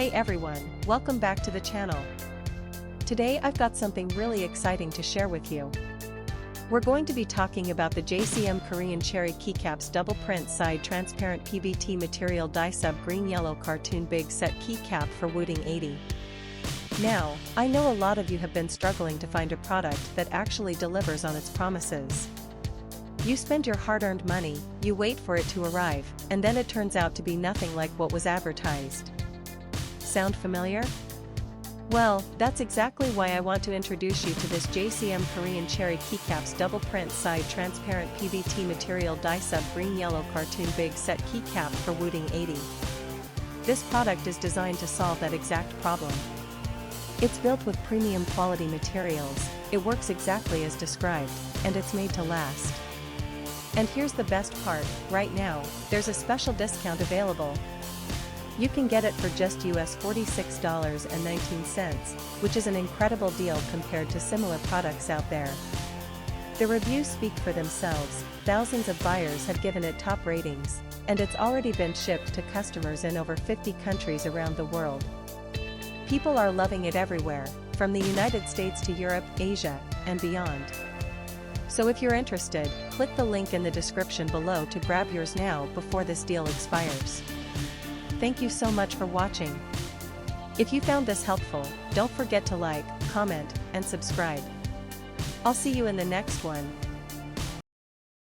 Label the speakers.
Speaker 1: Hey everyone, welcome back to the channel. Today I've got something really exciting to share with you. We're going to be talking about the JCM Korean Cherry Keycaps Double Print Side Transparent PBT Material Dye Sub Green Yellow Cartoon Big Set Keycap for Wooting 80. Now, I know a lot of you have been struggling to find a product that actually delivers on its promises. You spend your hard-earned money, you wait for it to arrive, and then it turns out to be nothing like what was advertised. Sound familiar? Well, that's exactly why I want to introduce you to this JCM Korean Cherry Keycaps Double Print Side Transparent PBT Material Dye Sub Green Yellow Cartoon Big Set Keycap for Wooting 80. This product is designed to solve that exact problem. It's built with premium quality materials, it works exactly as described, and it's made to last. And here's the best part, right now, there's a special discount available. You can get it for just US $46.19, which is an incredible deal compared to similar products out there. The reviews speak for themselves, thousands of buyers have given it top ratings, and it's already been shipped to customers in over 50 countries around the world. People are loving it everywhere, from the United States to Europe, Asia, and beyond. So if you're interested, click the link in the description below to grab yours now before this deal expires. Thank you so much for watching. If you found this helpful, don't forget to like, comment, and subscribe. I'll see you in the next one.